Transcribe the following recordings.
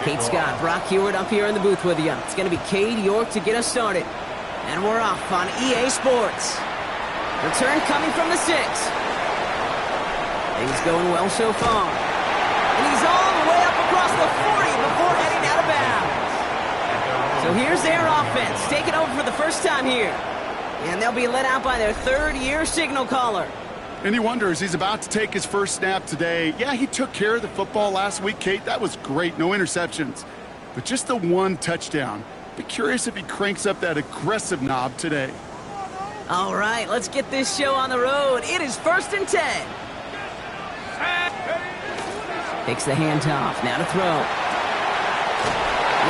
Kate Scott, Brock Heward up here in the booth with you. It's going to be Cade York to get us started. And we're off on EA Sports. Return coming from the 6. Things going well so far. And he's all the way up across the 40 before heading out of bounds. So here's their offense, taking over for the first time here. And they'll be led out by their third-year signal caller. And he wonders, he's about to take his first snap today. Yeah, he took care of the football last week, Kate. That was great. No interceptions. But just the one touchdown. Be curious if he cranks up that aggressive knob today. All right, let's get this show on the road. It is 1st and 10. Takes the handoff. Now to throw.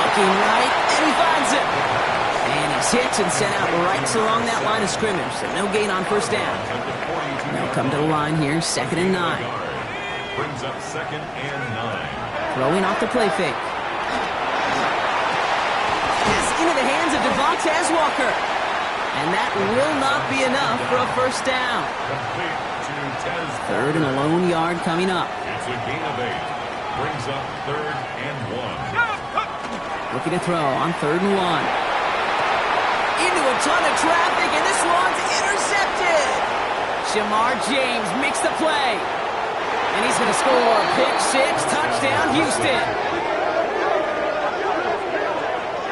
Looking right, and he finds it. And he's hit and sent out right along that line of scrimmage. So no gain on first down. They'll come to the line here, 2nd and 9. Brings up 2nd and 9. Throwing off the play fake. Pass into the hands of Devontae Walker. And that will not be enough for a first down. 3rd and a lone yard coming up. It's a gain of 8. Brings up 3rd and 1. Looking to throw on 3rd and 1. Into a ton of traffic, and this one's intercepted. Shamar James makes the play. And he's going to score. Pick 6, touchdown, Houston.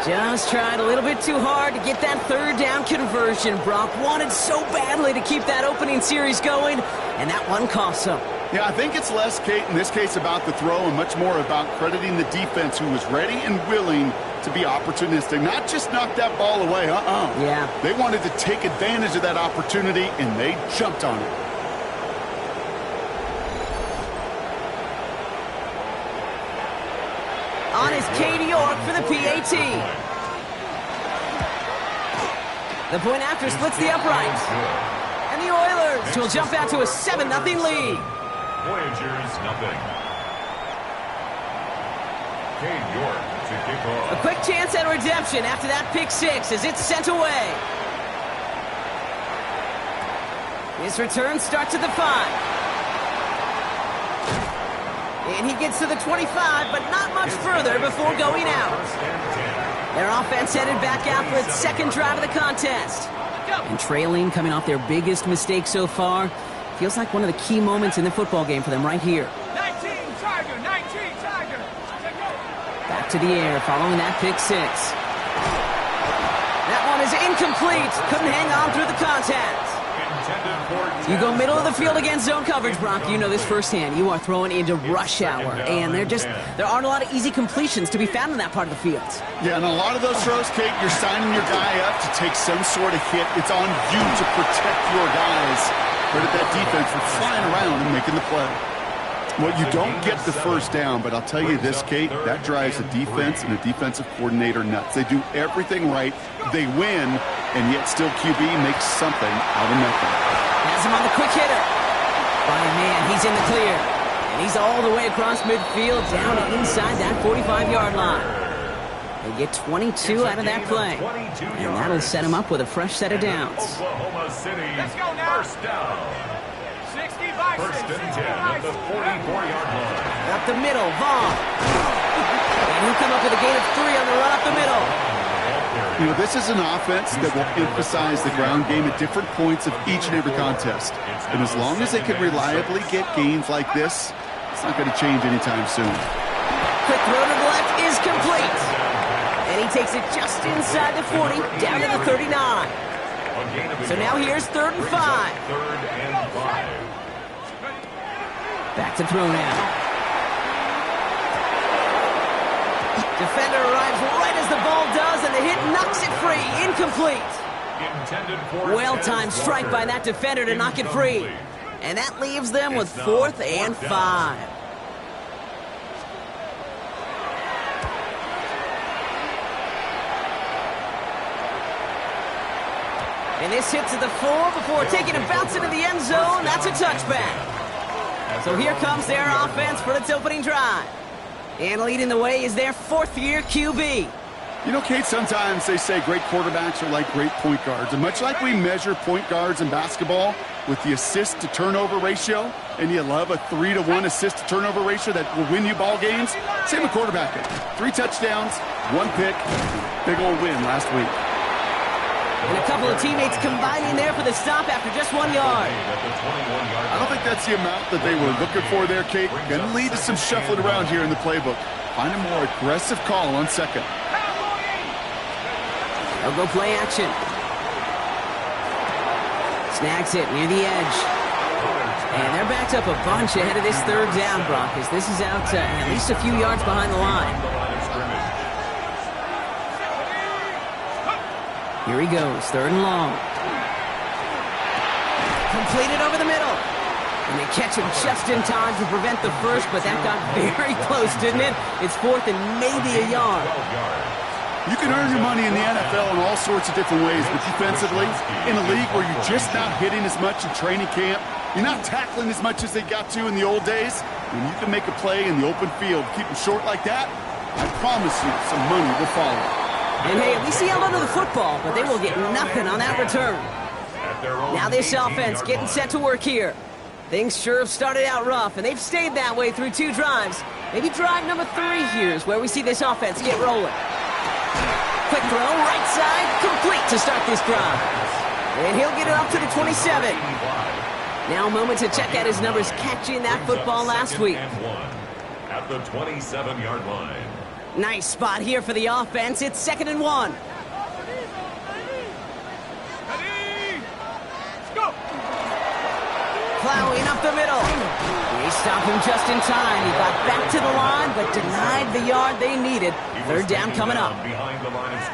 Just tried a little bit too hard to get that 3rd down conversion. Brock wanted so badly to keep that opening series going, and that one cost him. Yeah, I think it's less, Kate, in this case about the throw and much more about crediting the defense who was ready and willing to be opportunistic. Not just knock that ball away, Yeah. They wanted to take advantage of that opportunity, and they jumped on it. On is Cade York for the PAT. The point after splits the uprights. And the Oilers will jump out to a 7-0 lead. Voyagers, nothing. Cade York to kick off. A quick chance at redemption after that pick 6 as it's sent away. His return starts at the 5. And he gets to the 25, but not much further before going out. Their offense headed back out for its 2nd drive of the contest. And trailing, coming off their biggest mistake so far, feels like one of the key moments in the football game for them right here. 19 Tiger, 19 Tiger. Back to the air, following that pick 6. That one is incomplete. Couldn't hang on through the contact. You go middle of the field against zone coverage, Brock. You know this firsthand. You are throwing into rush hour, and there aren't a lot of easy completions to be found in that part of the field. Yeah, and a lot of those throws, Kate, you're signing your guy up to take some sort of hit. It's on you to protect your guys. Credit that defense for flying around and making the play. Well, you don't get the first down, but I'll tell you this, Kate, that drives a defense and a defensive coordinator nuts. They do everything right. They win, and yet still QB makes something out of nothing. Has him on the quick hitter. By a man, he's in the clear. And he's all the way across midfield, down to inside that 45-yard line. They get 22 out of that play. And that'll set him up with a fresh set of downs. Oklahoma City, Let's go now. first down. 65, 1st and 10 at the 44-yard line. Up the middle, Vaughn. And he'll come up with a gain of 3 on the run up the middle. You know, this is an offense that will emphasize the ground game at different points of each and every contest. And as long as they can reliably get gains like this, it's not going to change anytime soon. Quick throw to the left is complete. And he takes it just inside the 40, down to the 39. So now here's 3rd and 5. 3rd and 5. Back to throw now. Defender arrives right as the ball does, and the hit knocks it free. Incomplete. Well-timed strike by that defender to knock it free. And that leaves them with 4th and 5. And this hits at the 4 before taking a bounce into the end zone. That's a touchback. So here comes their offense for its opening drive. And leading the way is their 4th-year QB. You know, Kate, sometimes they say great quarterbacks are like great point guards. And much like we measure point guards in basketball with the assist-to-turnover ratio, and you love a 3-to-1 assist-to-turnover ratio that will win you ball games, same with quarterbacking. 3 touchdowns, 1 pick, big old win last week. And a couple of teammates combining there for the stop after just 1 yard. I don't think that's the amount that they were looking for there, Kate. Going to lead to some shuffling around here in the playbook. Find a more aggressive call on second. They'll go play action. Snags it near the edge. And they're backed up a bunch ahead of this third down, Brock, as this is out at least a few yards behind the line. Here he goes, 3rd and long. Completed over the middle. And they catch him just in time to prevent the first, but that got very close, didn't it? It's 4th and maybe a yard. You can earn your money in the NFL in all sorts of different ways, but defensively, in a league where you're just not hitting as much in training camp, you're not tackling as much as they got to in the old days, when you can make a play in the open field, keep them short like that, I promise you some money will follow. And hey, at least he held onto the football, but they will get nothing on that return. Now this offense getting set to work here. Things sure have started out rough, and they've stayed that way through 2 drives. Maybe drive number 3 here is where we see this offense get rolling. Quick throw, right side, complete to start this drive. And he'll get it up to the 27. Now a moment to check out his numbers catching that football last week. At the 27-yard line. Nice spot here for the offense. It's 2nd and 1. Plowing up the middle. They stopped him just in time. He got back to the line, but denied the yard they needed. 3rd down coming up.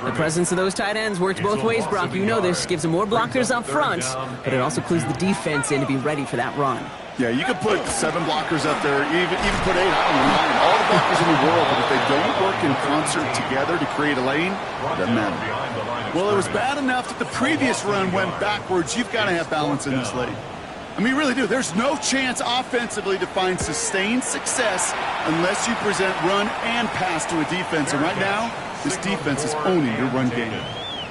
The presence of those tight ends works both ways, Brock. You know this. Gives them more blockers up front, but it also clues the defense in to be ready for that run. Yeah, you could put 7 blockers up there, even put 8 out on the line, all the blockers in the world, but if they don't work in concert together to create a lane, it doesn't matter. Well, it was bad enough that the previous run went backwards. You've got to have balance in this league. I mean, you really do. There's no chance offensively to find sustained success unless you present run and pass to a defense. And right now, this defense is owning your run game.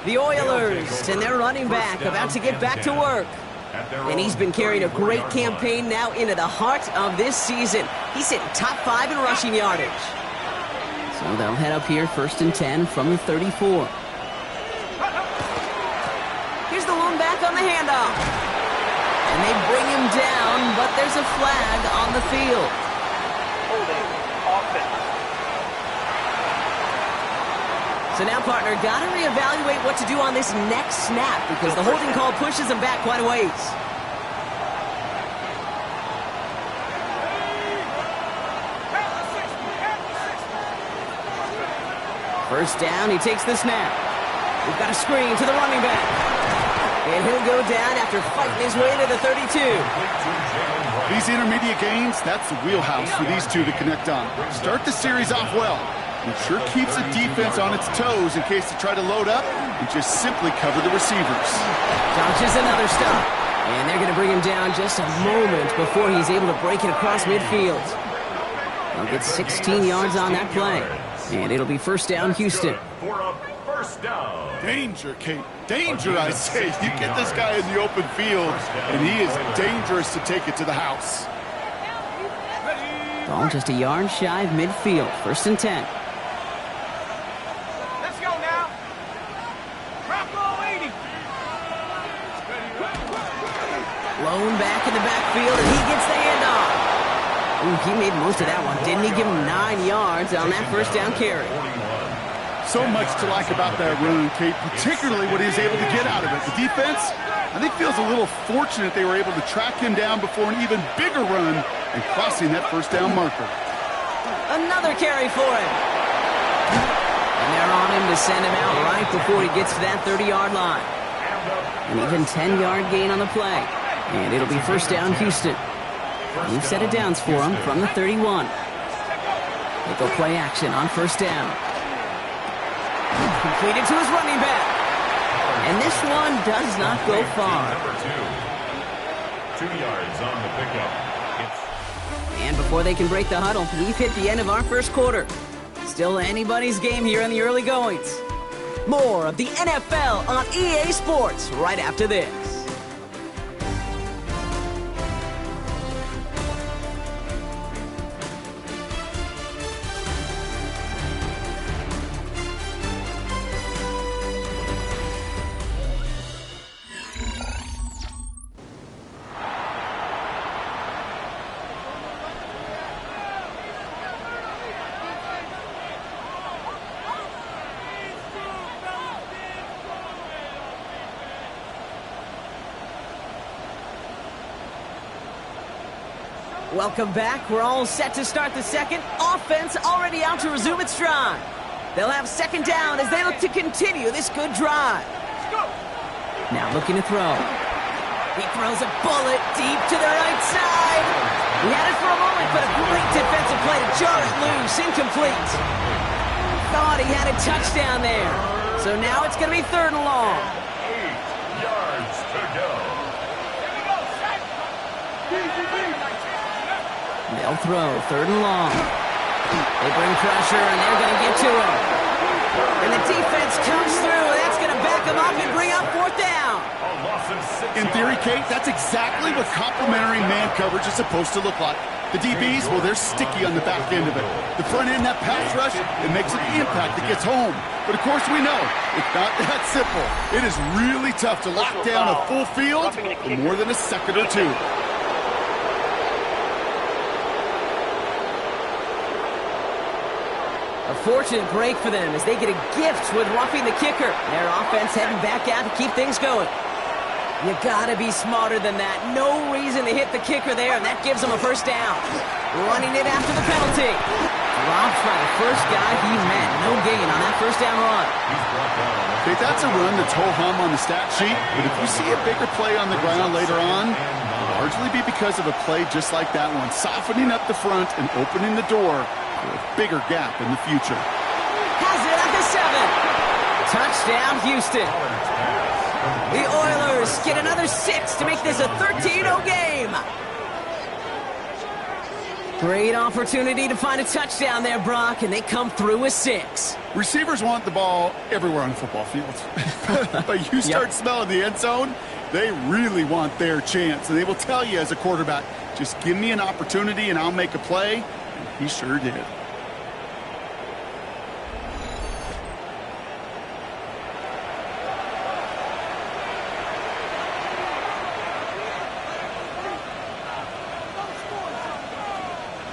The Oilers and their running back about to get back to work. And he's been carrying a great campaign now into the heart of this season. He's hitting top 5 in rushing yardage. So they'll head up here, 1st and 10 from the 34. Here's the lone back on the handoff. And they bring him down, but there's a flag on the field. Holding offense. So now, partner, got to reevaluate what to do on this next snap because the holding call pushes him back quite a ways. First down, he takes the snap. We've got a screen to the running back. And he'll go down after fighting his way to the 32. These intermediate gains, that's the wheelhouse for these two to connect on. Start the series off well. It sure keeps the defense on its toes in case they try to load up and just simply cover the receivers. Dodges another stop. And they're going to bring him down just a moment before he's able to break it across midfield. He'll get 16 yards on that play. And it'll be 1st down, Houston. For a 1st down. Danger, Kate. Danger, I say. You get this guy in the open field, and he is dangerous to take it to the house. Ball just a yard shy of midfield. 1st and 10. Let's go now. Drop ball 80. Lone back in the backfield, and he gets the handoff. Ooh, he made most of that one, didn't he? Give him 9 yards on that 1st down carry. So much to like about that run, Kate, particularly what he was able to get out of it. The defense, I think, feels a little fortunate they were able to track him down before an even bigger run and crossing that 1st down marker. Another carry for him. And they're on him to send him out right before he gets to that 30-yard line. An even 10-yard gain on the play. And it'll be 1st down, Houston. New set of downs for him from the 31. They go play action on 1st down. Completed to his running back. And this one does not go far. Number 2. 2 yards on the pickup. And before they can break the huddle, we've hit the end of our 1st quarter. Still anybody's game here in the early goings. More of the NFL on EA Sports right after this. Welcome back. We're all set to start the second. Offense already out to resume its drive. They'll have second down as they look to continue this good drive. Now looking to throw. He throws a bullet deep to the right side. He had it for a moment, but a great defensive play to jar it loose. Incomplete. Thought he had a touchdown there. So now it's going to be 3rd and long. 8 yards to go. They'll throw 3rd and long. They bring pressure, and they're going to get to him. And the defense comes through, and that's going to back them up and bring up 4th down. In theory, Kate, that's exactly what complementary man coverage is supposed to look like. The DBs, well, they're sticky on the back end of it. The front end, that pass rush, it makes an impact that gets home. But, of course, we know it's not that simple. It is really tough to lock down a full field for more than a second or two. A fortunate break for them as they get a gift with roughing the kicker. Their offense heading back out to keep things going. You gotta be smarter than that. No reason to hit the kicker there, and that gives them a 1st down. Running it after the penalty. Dropped by the first guy he met. No gain on that 1st down run. Okay, that's a run that's ho-hum on the stat sheet, but if you see a bigger play on the ground later on, it'll largely be because of a play just like that one, softening up the front and opening the door for a bigger gap in the future. Has it at the 7. Touchdown, Houston. The Oilers get another 6 to make this a 13-0 game. Great opportunity to find a touchdown there, Brock, and they come through with 6. Receivers want the ball everywhere on the football field. But you start smelling the end zone, they really want their chance. And they will tell you as a quarterback, just give me an opportunity and I'll make a play. And he sure did.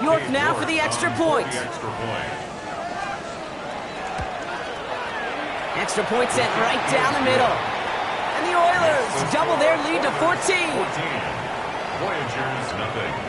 York now for the extra point. Extra point sent right down the middle. And the Oilers double their lead to 14. Voyagers, nothing.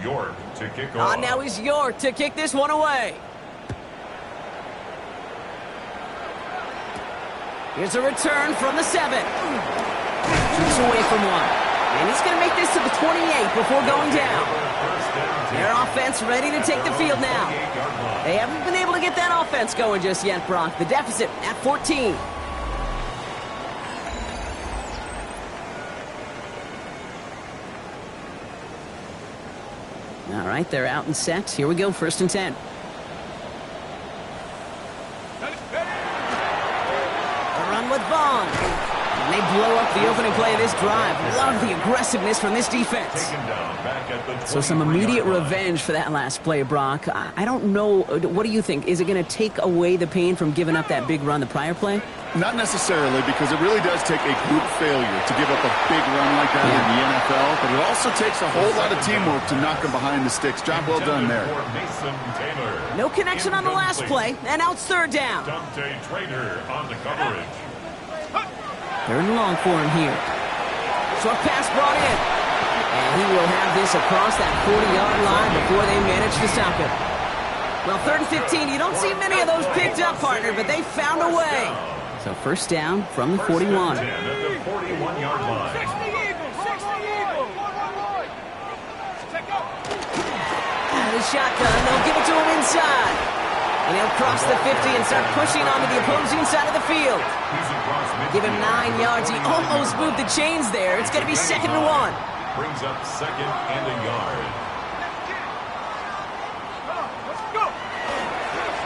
York to kick off. Now is York to kick this one away. Here's a return from the 7. Keeps away from one. And he's going to make this to the 28 before going down. Their offense ready to take the field now. They haven't been able to get that offense going just yet, Brock. The deficit at 14. All right, they're out and set. Here we go, 1st and 10. A run with Vaughn. And they blow up the opening play of this drive. Love the aggressiveness from this defense. Taken down back at the So some immediate revenge for that last play, Brock. I don't know. What do you think? Is it going to take away the pain from giving up that big run the prior play? Not necessarily, because it really does take a group failure to give up a big run like that in the NFL, but it also takes a whole lot of teamwork to knock them behind the sticks. Job well done there. No connection on the last play, and now it's third down. Dante Trader on the coverage. Third and long for him here. Short pass brought in. And he will have this across that 40-yard line before they manage to stop him. Well, 3rd and 15, you don't see many of those picked up, partner, but they found a way. So first down from the 41. At the 41-yard line. 60 Eagles, 60 Eagles. Check out. The shotgun, they'll give it to him inside. And he'll cross the 50 and start pushing onto the opposing side of the field. Give him 9 yards. He almost moved the chains there. It's going to be 2nd and 1. Brings up 2nd and a yard.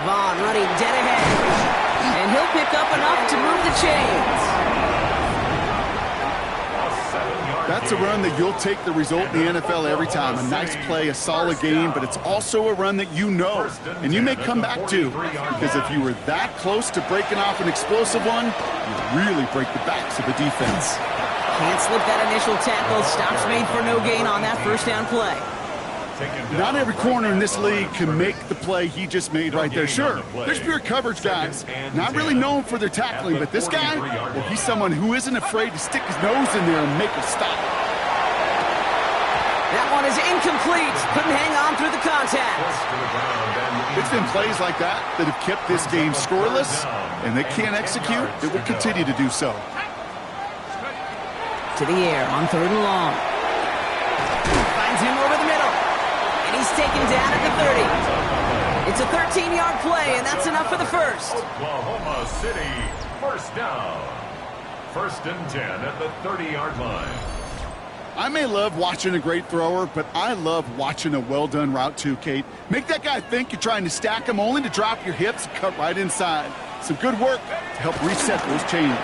Vaughn running dead ahead. And he'll pick up enough to move the chains. That's a run that you'll take the result in the NFL every time. A nice play, a solid game, but it's also a run that you know, and you may come back to, because if you were that close to breaking off an explosive one, you really break the backs of the defense. Can't slip that initial tackle. Stops made for no gain on that first down play. Not every corner in this league can make the play he just made right there. Sure, there's pure coverage guys, not really known for their tackling, but this guy, well, he's someone who isn't afraid to stick his nose in there and make a stop. That one is incomplete. Couldn't hang on through the contact. It's been plays like that that have kept this game scoreless, and they can't execute. It will continue to do so. To the air on 3rd and long. Finds him over the middle. And he's taken down at the 30. It's a 13-yard play, and that's enough for the first. Oklahoma City, first down. 1st and 10 at the 30-yard line. I may love watching a great thrower, but I love watching a well-done route too, Kate. Make that guy think you're trying to stack him only to drop your hips and cut right inside. Some good work to help reset those chains.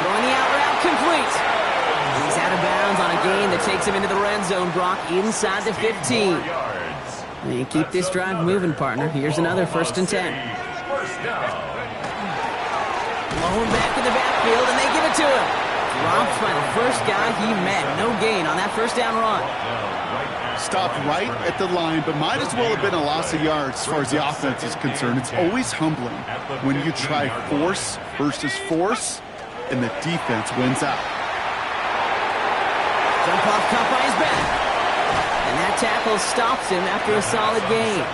Throwing the out route complete. He's out of bounds on a gain that takes him into the red zone, Brock, inside the 15. And keep this drive moving, partner. Here's another 1st and 10. First down. Blown back in the backfield, and they give it to him. Dropped by the first guy he met. No gain on that first down run. Stopped right at the line, but might as well have been a loss of yards as far as the offense is concerned. It's always humbling when you try force versus force, and the defense wins out. Jump off caught by his back. And that tackle stops him after a solid gain.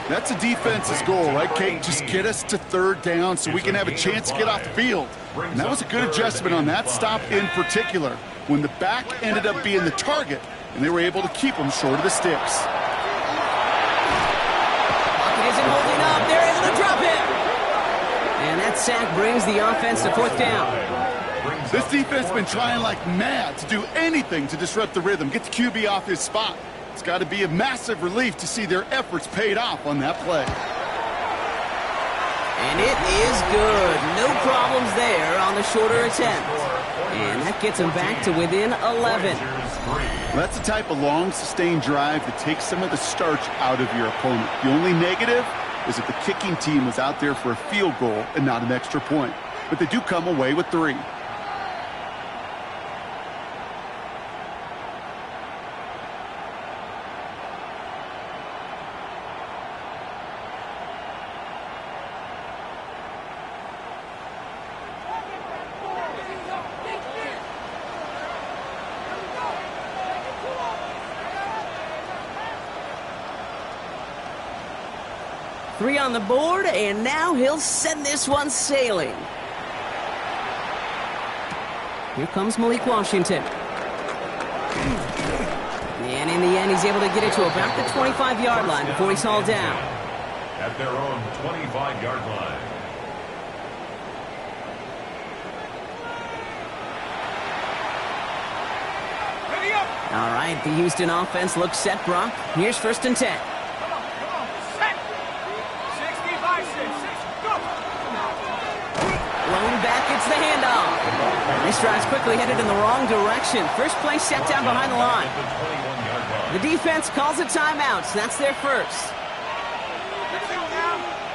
That's a defense's goal, right, Kate? Just get us to 3rd down so we can have a chance to get off the field. And that was a good adjustment on that stop in particular, when the back ended up being the target, and they were able to keep him short of the sticks. Pocket isn't holding up. They're able to drop him. And that sack brings the offense to 4th down. This defense has been trying like mad to do anything to disrupt the rhythm, get the QB off his spot. It's got to be a massive relief to see their efforts paid off on that play. And it is good. No problems there on the shorter attempt. And that gets him back to within 11. That's the type of long, sustained drive that takes some of the starch out of your opponent. The only negative is that the kicking team was out there for a field goal and not an extra point. But they do come away with 3. Three on the board, and now he'll send this one sailing. Here comes Malik Washington. And in the end, he's able to get it to about the 25-yard line before he's hauled down. At their own 25-yard line. Ready up. All right, the Houston offense looks set, Brock. Here's 1st and 10. Come on. Set. 60 by 6. Go. the handoff. This drive's quickly headed in the wrong direction. First play set down behind the line. The defense calls a timeout. So that's their first.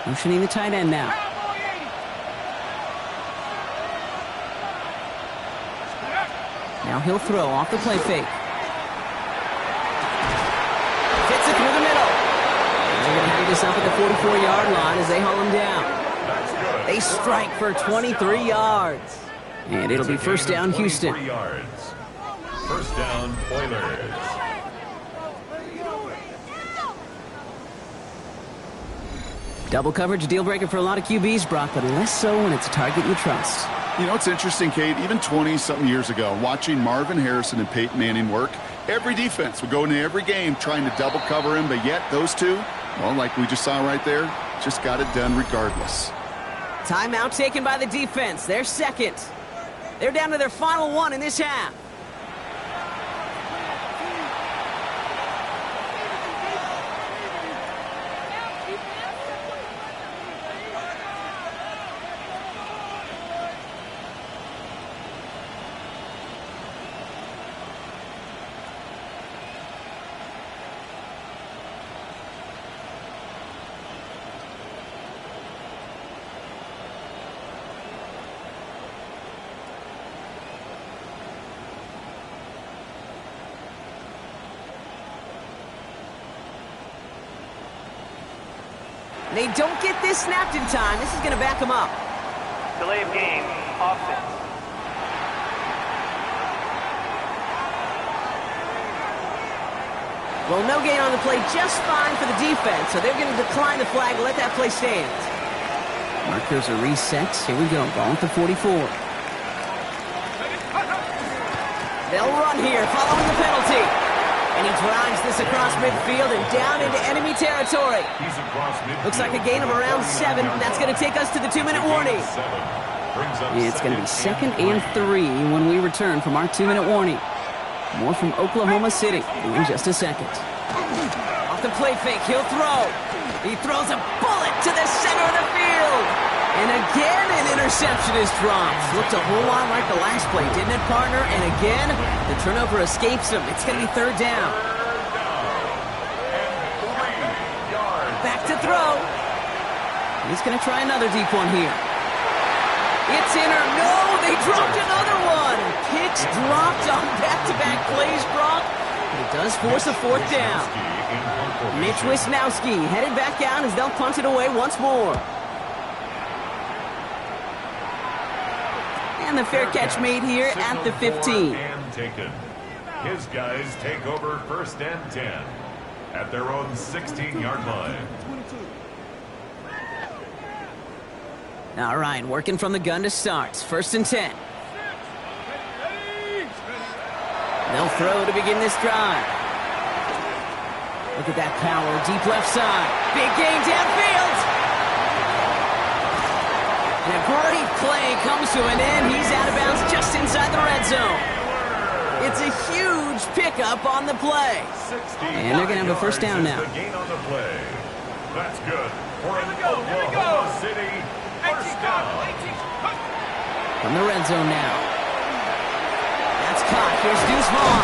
Motioning the tight end now. Now he'll throw off the play fake. Fits it through the middle. They're going to head this up at the 44-yard line as they haul him down. They strike for 23 yards. And it'll be first down, Houston. First down, Oilers. Double coverage, deal breaker for a lot of QBs, Brock, but less so when it's a target you trust. You know, it's interesting, Kate, even 20-something years ago, watching Marvin Harrison and Peyton Manning work, every defense would go into every game trying to double cover him, but yet those two, well, like we just saw right there, just got it done regardless. Timeout taken by the defense. They're second. They're down to their final one in this half. They don't get this snapped in time. This is going to back them up. Delay of game, offense. Well, no gain on the play, just fine for the defense. So they're going to decline the flag and let that play stand. Markers are reset. Here we go. Ball at the 44. They'll run here following the penalty. And he drives this across midfield and down into enemy territory. Looks like a gain of around 7. That's going to take us to the 2-minute warning. It's going to be 2nd and 3 when we return from our 2-minute warning. More from Oklahoma City in just a second. Off the play fake, he'll throw. He throws a bullet to the center of the field. And again, an interception is dropped. Looked a whole lot like the last play, didn't it, partner? And again, the turnover escapes him. It's going to be 3rd down. Back to throw. He's going to try another deep one here. It's in or no, they dropped another one. Picks dropped on back-to-back plays, Brock. But it does force a 4th down. Mitch Wisnowski headed back out as they'll punt it away once more. And the fair catch made here at the 15. And taken. His guys take over 1st and 10 at their own 16-yard line. All right, working from the gun to start. 1st and 10. They'll throw to begin this drive. Look at that power, deep left side. Big gain downfield. And a great play comes to an end. He's out of bounds just inside the red zone. It's a huge pickup on the play. And they're going to have a 1st down now. Gain on the play. That's good for an Oklahoma City 1st down. From the red zone now. That's caught. Here's Deuce Vaughn.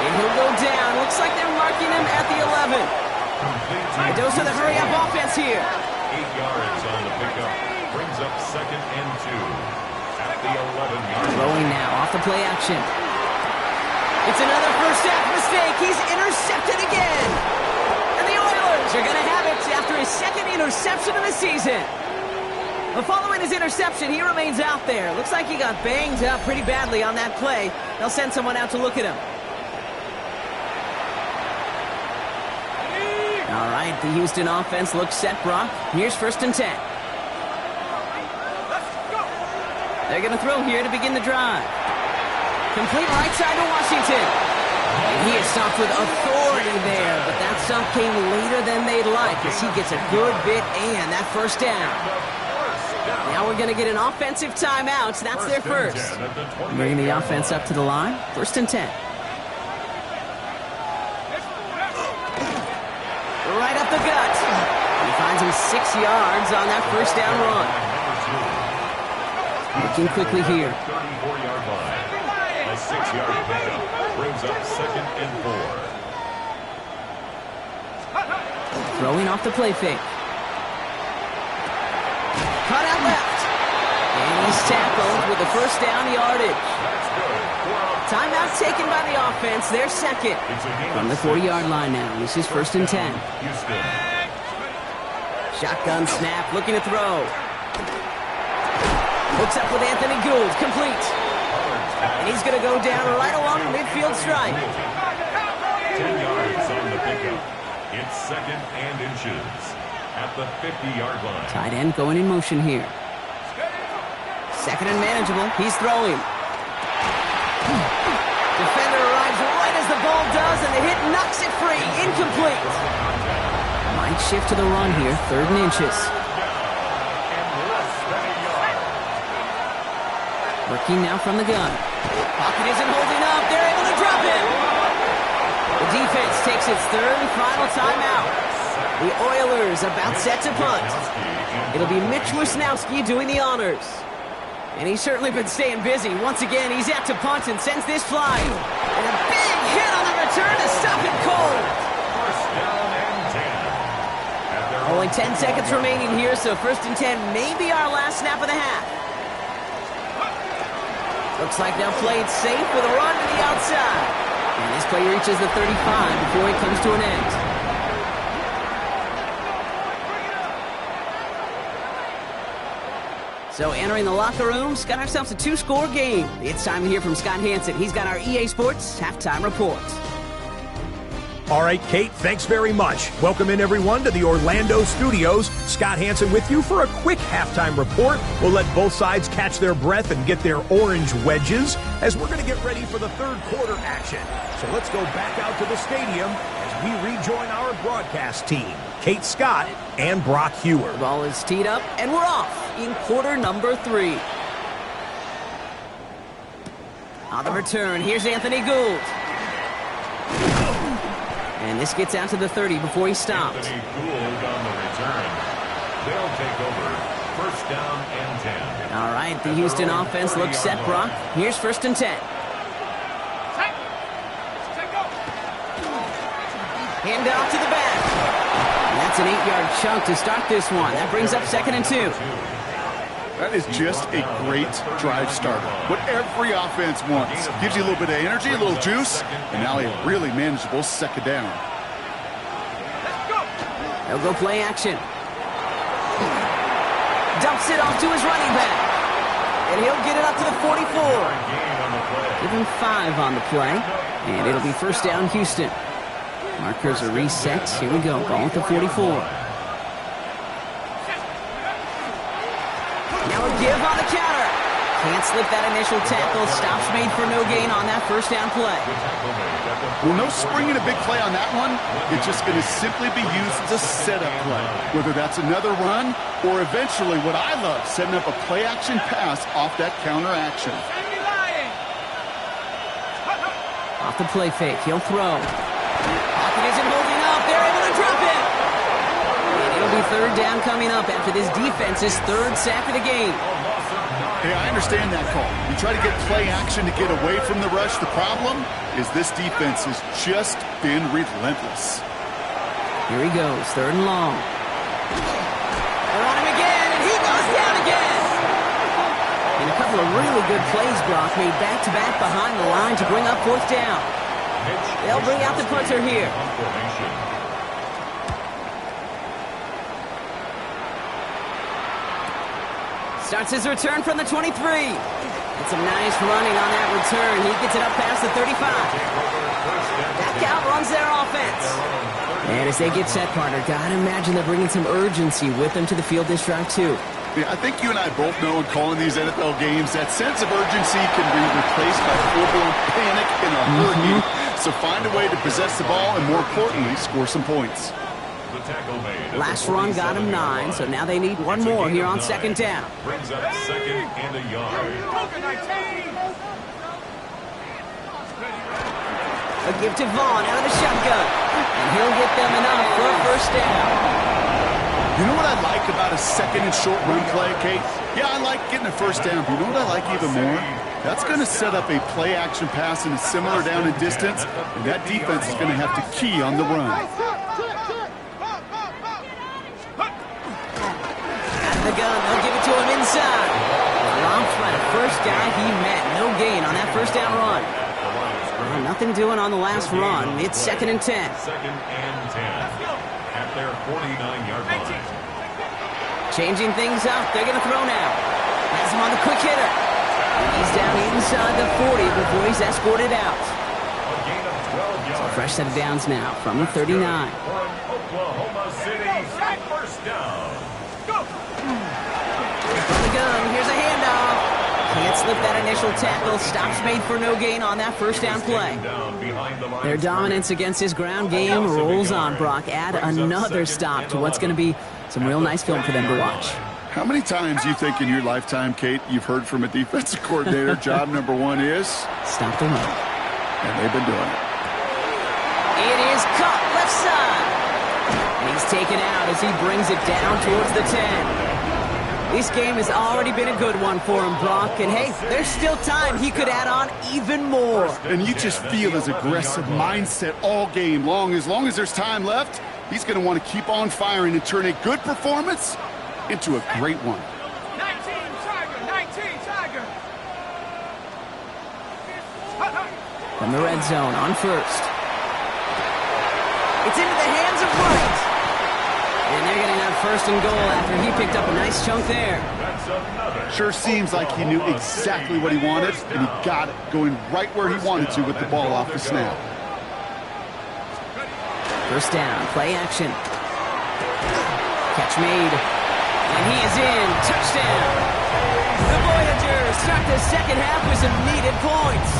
And he'll go down. Looks like they're marking him at the 11. A dose of the hurry-up offense here. 8 yards on the pickup. Brings up 2nd and 2 at the 11-yard line. Throwing now off the play action. It's another first half mistake. He's intercepted again. And the Oilers are going to have it after his 2nd interception of the season. But following his interception, he remains out there. Looks like he got banged up pretty badly on that play. They'll send someone out to look at him. All right, the Houston offense looks set, Brock. Here's 1st and 10. They're going to throw here to begin the drive. Complete right side to Washington. And he is stopped with authority there, but that stop came later than they'd like as he gets a good bit and that 1st down. Now we're going to get an offensive timeout. That's their first. Bringing the offense up to the line. 1st and 10. Right up the gut. He finds him 6 yards on that 1st down run. Looking quickly here. 34-yard line. A 6-yard pickup brings up 2nd and 4. Throwing off the play fake. Cut out left. And he's tackled with the first down yardage. Timeout taken by the offense. Their second. From the 40-yard line now. This is 1st and 10. Houston. Shotgun snap. Looking to throw. Hooks up with Anthony Gould. Complete. And he's going to go down right along the midfield stripe. 10 yards on the pickup. It's 2nd and inches at the 50-yard line. Tight end going in motion here. 2nd and manageable. He's throwing. Defender arrives right as the ball does, and the hit knocks it free. Incomplete. Might shift to the run here. 3rd and inches. Working now from the gun. Pocket isn't holding up. They're able to drop him. The defense takes its 3rd and final timeout. The Oilers about set to punt. It'll be Mitch Wisnowski doing the honors. And he's certainly been staying busy. Once again, he's out to punt and sends this flying. And a big hit on the return to stop it cold. First down and 10. Only 10 seconds remaining here, so 1st and 10 may be our last snap of the half. Looks like they'll play it safe with a run to the outside. And this play reaches the 35 before it comes to an end. So entering the locker room's got ourselves a 2-score game. It's time to hear from Scott Hansen. He's got our EA Sports halftime report. All right, Kate, thanks very much. Welcome in, everyone, to the Orlando studios. Scott Hansen with you for a quick halftime report. We'll let both sides catch their breath and get their orange wedges as we're going to get ready for the 3rd quarter action. So let's go back out to the stadium as we rejoin our broadcast team, Kate Scott and Brock Hewer. The ball is teed up, and we're off in quarter number 3. On the return, here's Anthony Gould. And this gets out to the 30 before he stopped. Anthony Gould on the return. They'll take over. 1st down and 10. All right, the Houston offense looks set, Brock. Here's 1st and 10. Hand off to the back. And that's an 8-yard chunk to start this one. That brings up 2nd and 2. That is just a great drive starter. What every offense wants. Gives you a little bit of energy, a little juice, and now a really manageable 2nd down. They'll go play action. Dumps it off to his running back. And he'll get it up to the 44. Give him 5 on the play. And it'll be 1st down Houston. Markers are reset. Here we go. Ball at the 44. Now a give on the counter. Can't slip that initial tackle. Stops made for no gain on that 1st down play. Well, no springing a big play on that one. It's just going to simply be used as a setup play. Whether that's another run or eventually what I love, setting up a play action pass off that counter action. Off the play fake. He'll throw. Pocket isn't holding up. They're able to drop it. And it'll be 3rd down coming up after this defense's 3rd sack of the game. Hey, I understand that call. You try to get play action to get away from the rush. The problem is this defense has just been relentless. Here he goes, 3rd and long. They're on him again, and he goes down again. And a couple of really good plays, Brock, made back-to-back behind the line to bring up 4th down. They'll bring out the punter here. Starts his return from the 23. It's some nice running on that return. He gets it up past the 35. That outruns their offense. And as they get set, partner, gotta imagine they're bringing some urgency with them to the field this drive, too. Yeah, I think you and I both know in calling these NFL games that sense of urgency can be replaced by full-blown panic in a hurry. So find a way to possess the ball and, more importantly, score some points. Last run got him 9, so now they need one more here on 2nd down. Brings up 2nd and a yard. A give to Vaughn out of the shotgun. And he'll get them enough for a 1st down. You know what I like about a second and short run play, Kate? Yeah, I like getting a first down, but you know what I like even more? That's going to set up a play-action pass in a similar down and distance, and that defense is going to have to key on the run. Out of the gun, they'll give it to him inside. Romped by the first guy he met. No gain on that first down run. Well, nothing doing on the last run. It's 2nd and 10. 2nd and 10 at their 49-yard line. Changing things up. They're going to throw now. Has him on the quick hitter. He's down inside the 40 before he's escorted out. A gain of 12 yards. So a fresh set of downs now from the 39. For an Oklahoma City first down. From the gun, here's a handoff. Can't slip that initial tackle. Stops made for no gain on that first down play. Their dominance against his ground game rolls on, Brock. Add another stop to what's going to be some real nice film for them to watch. How many times do you think in your lifetime, Kate, you've heard from a defensive coordinator, job number one is? Stop the run. And they've been doing it. It is caught left side. And he's taken out as he brings it down towards the 10. This game has already been a good one for him, Brock. And hey, there's still time. He could add on even more. And you just feel his aggressive mindset all game long. As long as there's time left, he's going to want to keep on firing and turn a good performance into a great one. 19 Tiger. From the red zone on first. It's into the hands of Wright. And they're going to have 1st and goal after he picked up a nice chunk there. Sure seems like he knew exactly what he wanted, and he got it, going right where he wanted to with the ball off the snap. First down, play action. Catch made. And he is in. Touchdown. The Voyagers start the second half with some needed points.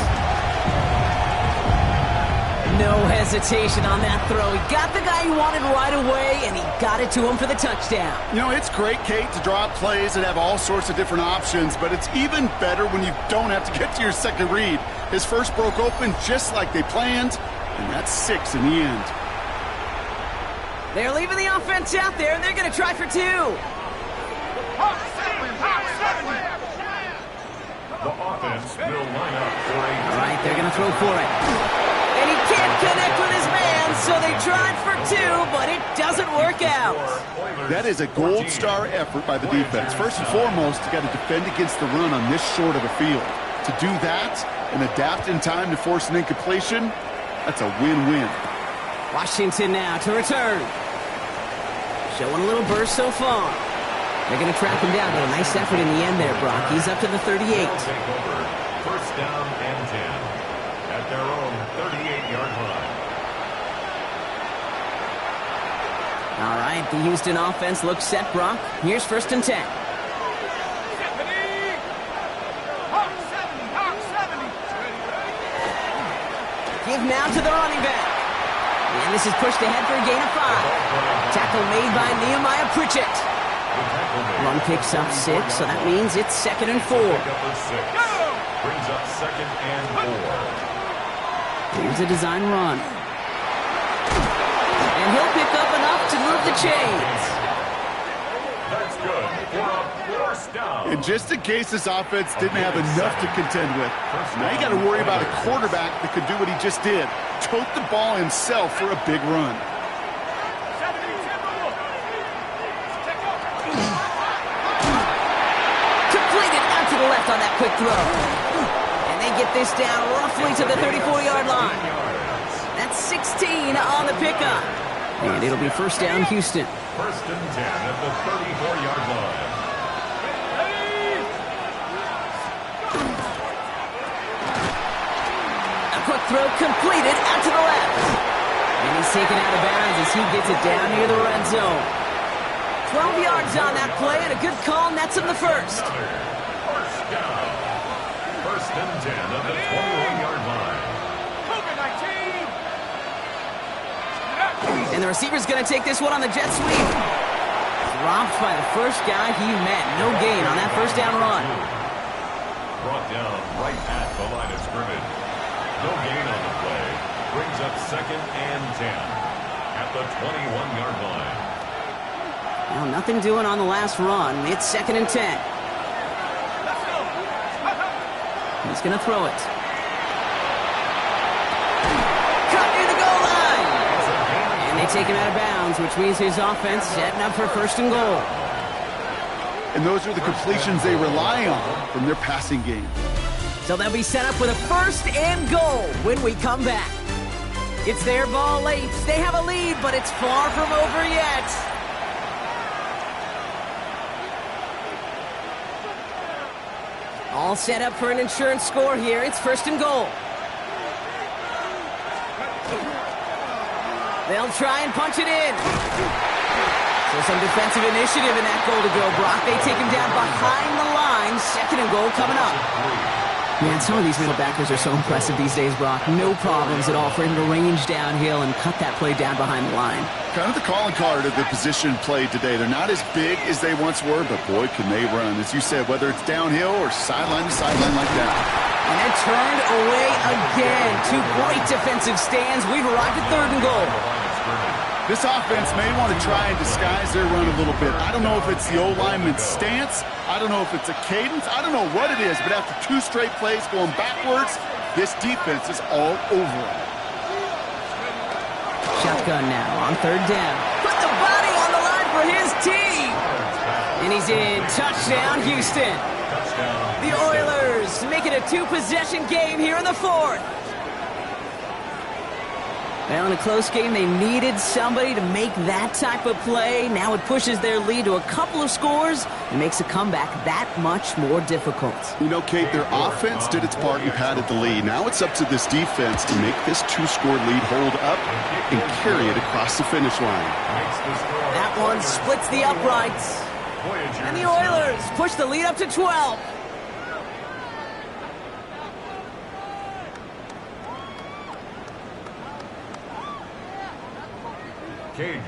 No hesitation on that throw. He got the guy he wanted right away, and he got it to him for the touchdown. You know, it's great, Kate, to draw up plays and have all sorts of different options, but it's even better when you don't have to get to your second read. His first broke open just like they planned, and that's 6 in the end. They're leaving the offense out there, and they're going to try for 2. The offense will line up for a... All right, they're going to throw for it. And he can't connect with his man, so they tried for 2, but it doesn't work out. That is a gold star effort by the defense. First and foremost, you got to defend against the run on this short of a field. To do that and adapt in time to force an incompletion, that's a win-win. Washington now to return. Showing a little burst so far. They're going to track him down, but a nice effort in the end there, Brock. He's up to the 38. First down and 10 at their own 38-yard line. All right, the Houston offense looks set, Brock. Here's 1st and 10. Give now to the running back. And this is pushed ahead for a gain of 5. Tackle made by Nehemiah Pritchett. Run picks up 6, so that means it's 2nd and 4. Brings up 2nd and 4. Here's a design run. And he'll pick up enough to move the chains. That's good for a first down. And just in case this offense didn't have enough to contend with, now you got to worry about a quarterback that could do what he just did. Tote the ball himself for a big run. Completed out to the left on that quick throw. And they get this down roughly to the 34-yard line. That's 16 on the pickup. And it'll be first down, Houston. 1st and 10 at the 34-yard line. A quick throw completed out to the left. And he's taken out of bounds as he gets it down near the red zone. 12 yards on that play, and a good call nets him the first. First down. 1st and 10 at the 21-yard line. And the receiver's going to take this one on the jet sweep. Dropped by the first guy he met. No gain on that first down run. Brought down right at the line of scrimmage. No gain on the play. Brings up 2nd and 10 at the 21-yard line. Now, nothing doing on the last run. It's 2nd and 10. He's going to throw it. Cut near the goal line. And they take him out of bounds, which means his offense setting up for 1st and goal. And those are the completions they rely on from their passing game. So they'll be set up with a 1st and goal when we come back. It's their ball late. They have a lead, but it's far from over yet. All set up for an insurance score here. It's 1st and goal. They'll try and punch it in. So some defensive initiative in that goal to go, Brock. They take him down behind the line. 2nd and goal coming up. Man, some of these middle backers are so impressive these days, Brock. No problems at all for him to range downhill and cut that play down behind the line. Kind of the calling card of the position played today. They're not as big as they once were, but boy, can they run. As you said, whether it's downhill or sideline to sideline like that. And they're turned away again. 2 great defensive stands. We've arrived at 3rd and goal. This offense may want to try and disguise their run a little bit. I don't know if it's the O-lineman's stance. I don't know if it's a cadence. I don't know what it is, but after 2 straight plays going backwards, this defense is all over it. Shotgun now on 3rd down. Put the body on the line for his team. And he's in. Touchdown, Houston. The Oilers make it a 2-possession game here in the 4th. Well, in a close game, they needed somebody to make that type of play. Now it pushes their lead to a couple of scores and makes a comeback that much more difficult. You know, Kate, their offense did its part and padded the lead. Now it's up to this defense to make this 2-score lead hold up and carry it across the finish line. That one splits the uprights. And the Oilers push the lead up to 12.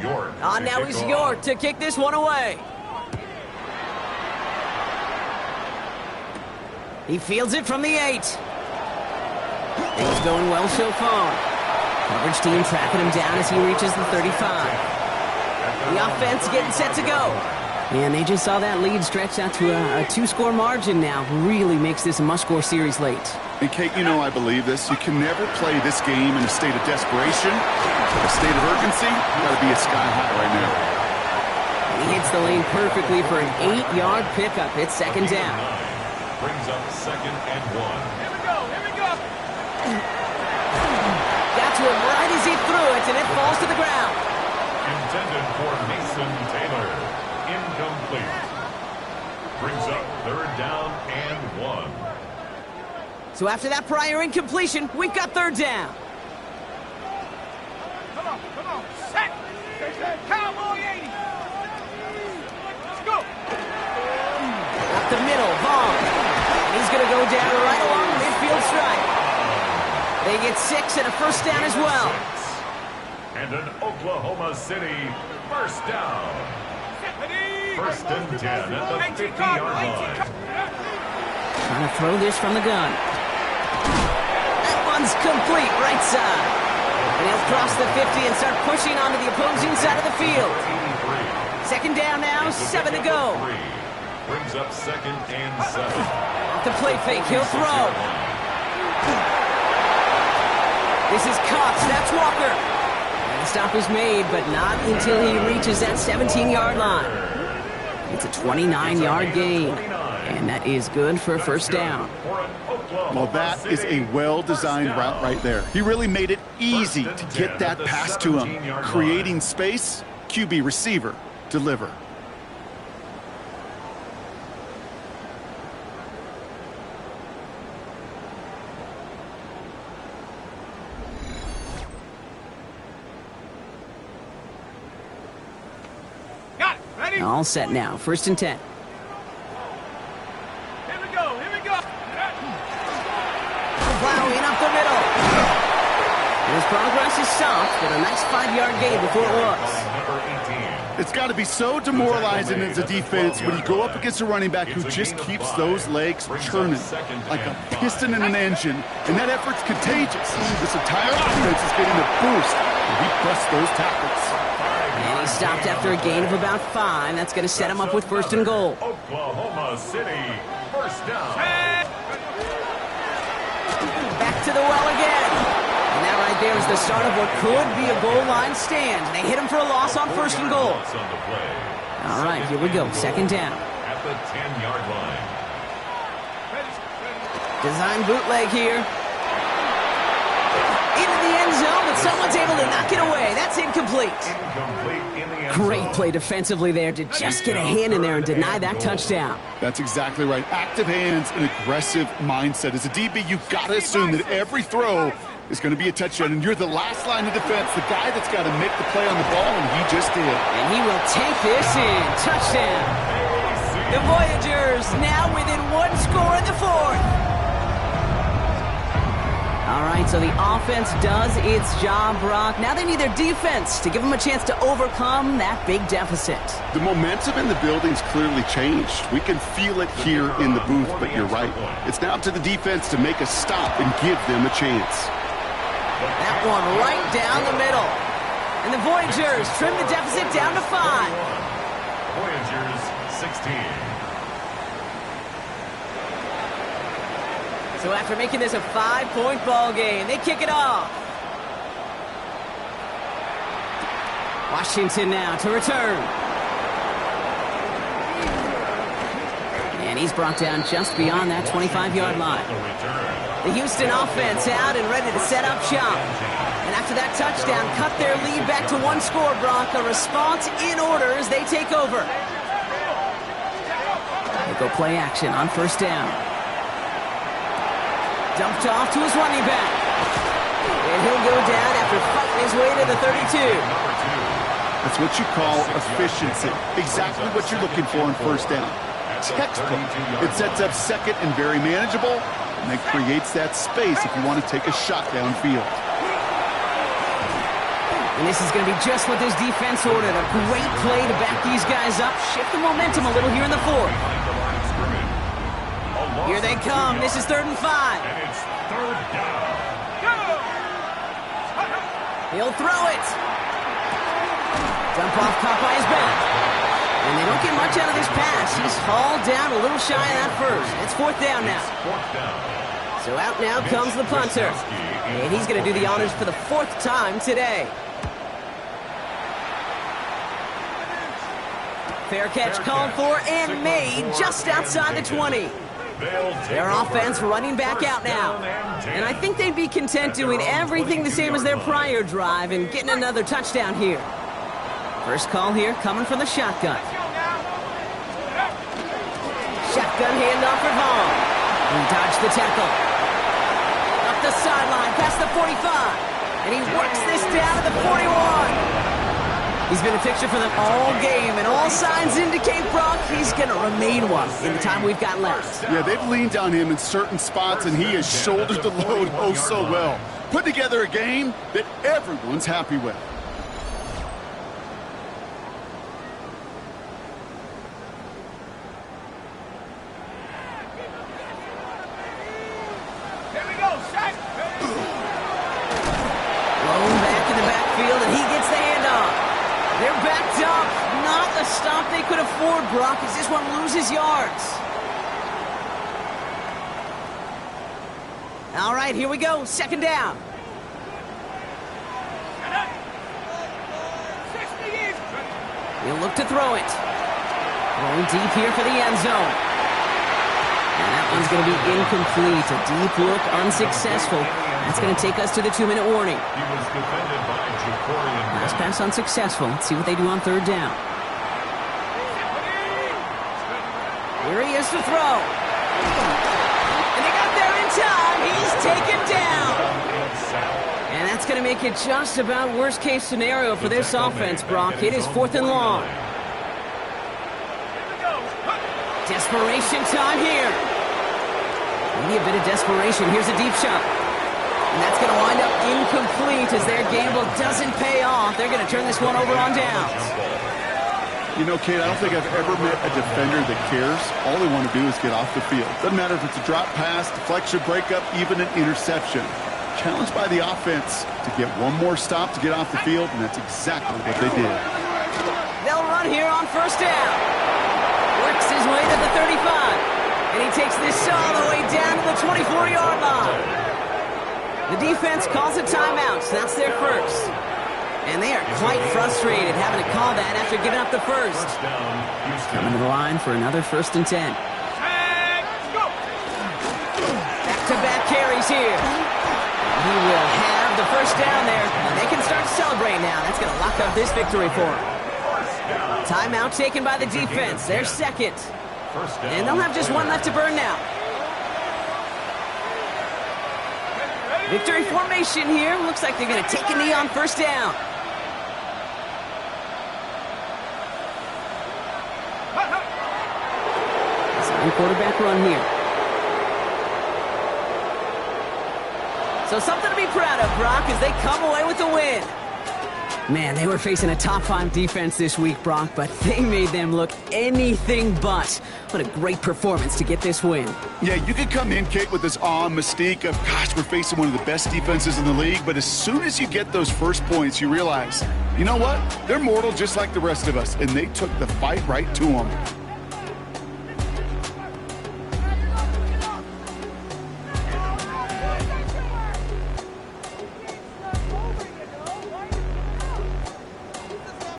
York. Now he's York to kick this one away. He fields it from the 8. Things going well so far. Coverage team tracking him down as he reaches the 35. The offense getting set to go. And they just saw that lead stretch out to a 2-score margin now. Really makes this a must-score series late. And Kate, you know I believe this. You can never play this game in a state of desperation, a state of urgency. You got to be at sky high right now. He hits the lane perfectly for an 8-yard pickup. It's 2nd down. Brings up 2nd and 1. Here we go, here we go. Got to him right as he threw it, and it falls to the ground. Intended for Mason Taylor. Incomplete. Brings up 3rd down and 1. So after that prior incompletion, we've got 3rd down. Come on, set. Cowboy 80. Let's go. Up the middle, Vaughn. And he's going to go down right along the midfield stripe. They get 6 and a 1st down as well. And an Oklahoma City 1st down. 1st and 10 at the 50-yard line. Trying to throw this from the gun. That one's complete, right side. And he'll cross the 50 and start pushing onto the opposing side of the field. 2nd down now, 7 to go. Brings up 2nd and 7. Off the play fake, he'll throw. This is Cox, that's Walker. And the stop is made, but not until he reaches that 17-yard line. It's a 29-yard gain, and that is good for a 1st down. Well, that is a well-designed route right there. He really made it easy to get that pass to him. Creating space, QB receiver, deliver. Got it, ready? All set now, 1st and 10. Here we go, here we go. Plowing up the middle. And his progress is stopped, but a nice 5-yard gain before it was. It's got to be so demoralizing as a defense when you go up against a running back who just keeps those legs churning like a piston in an engine, and that effort's contagious. This entire offense is getting a boost, and he busts those tackles. And He stopped after a gain of about 5. That's going to set him up with first and goal. Oklahoma City, first down. Back to the well again. And that right there is the start of what could be a goal line stand. They hit him for a loss on first and goal. All right, here we go. Second down. At the 10-yard line. Design bootleg here. Into the end zone, but someone's able to knock it away. That's incomplete. Incomplete in the end Great zone. play defensively there to just get a hand in there and deny that touchdown. That's exactly right. Active hands and aggressive mindset. As a DB, you've got to assume that every throw is going to be a touchdown, and you're the last line of defense, the guy that's got to make the play on the ball, and he just did. And he will take this in. Touchdown. The Voyagers now within 1 score in the fourth. All right, so the offense does its job, Brock. Now they need their defense to give them a chance to overcome that big deficit. The momentum in the building's clearly changed. We can feel it here in the booth, but you're right. It's now up to the defense to make a stop and give them a chance. That one right down the middle. And the Voyagers trim the deficit down to 5. Voyagers 16. So after making this a 5-point ball game, they kick it off. Washington now to return. And he's brought down just beyond that 25-yard line. The Houston offense out and ready to set up shop. And after that touchdown, cut their lead back to 1 score, Brock. A response in order as they take over. They go play action on first down. Dumped off to his running back. And he'll go down after fighting his way to the 32. That's what you call efficiency. Exactly what you're looking for in first down. Textbook. It sets up second and very manageable, and that creates that space if you want to take a shot downfield. And this is going to be just what this defense ordered. A great play to back these guys up, shift the momentum a little here in the fourth. Here they come. This is 3rd and 5. And it's 3rd down. He'll throw it. Dump off caught by his back. And they don't get much out of this pass. He's hauled down a little shy of that first. It's 4th down now. So out now comes the punter. And he's going to do the honors for the 4th time today. Fair catch called for and made just outside the 20. Their offense running back out now. And I think they'd be content doing everything the same as their prior drive and getting another touchdown here. First call here coming from the shotgun. Shotgun handoff for Vaughn. He dodged the tackle. Up the sideline, past the 45. And he works this down to the 41. He's been a fixture for them all game, and all signs indicate, Brock, he's going to remain one in the time we've got left. Yeah, they've leaned on him in certain spots, and he has shouldered the load oh so well. Put together a game that everyone's happy with. Here we go, set. Blown back in the backfield, and he gets the handoff. They're backed up. Not a stop they could afford, Brock, as this one loses yards. All right, here we go. 2nd down. He'll look to throw it. Throwing deep here for the end zone. And that one's going to be incomplete. A deep look, unsuccessful. That's going to take us to the 2-minute warning. He was defended by Jacorian. Last pass unsuccessful. Let's see what they do on 3rd down. Here he is to throw. And they got there in time. He's taken down. And that's going to make it just about worst-case scenario for this offense, Brock. It is 4th and long. Desperation time here. Maybe a bit of desperation. Here's a deep shot. And that's going to wind up incomplete as their gamble doesn't pay off. They're going to turn this one over on downs. You know, Kate, I don't think I've ever met a defender that cares. All they want to do is get off the field. Doesn't matter if it's a drop pass, deflection, breakup, even an interception. Challenged by the offense to get one more stop to get off the field, and that's exactly what they did. here on first down. Works his way to the 35. And he takes this all the way down to the 24-yard line. The defense calls a timeout, so that's their first. And they are quite frustrated having to call that after giving up the first. Coming to the line for another 1st and 10. Back-to-back carries here. He will have the first down there, and they can start to celebrate now. That's going to lock up this victory for them. Timeout taken by the defense. They're second. And they'll have just one left to burn now. Victory formation here. Looks like they're going to take a knee on first down. Quarterback run here. So something to be proud of, Brock, as they come away with the win. Man, they were facing a top-5 defense this week, Brock, but they made them look anything but. What a great performance to get this win. Yeah, you could come in, Kate, with this awe and mystique of, gosh, we're facing one of the best defenses in the league, but as soon as you get those first points, you realize, you know what? They're mortal just like the rest of us, and they took the fight right to them.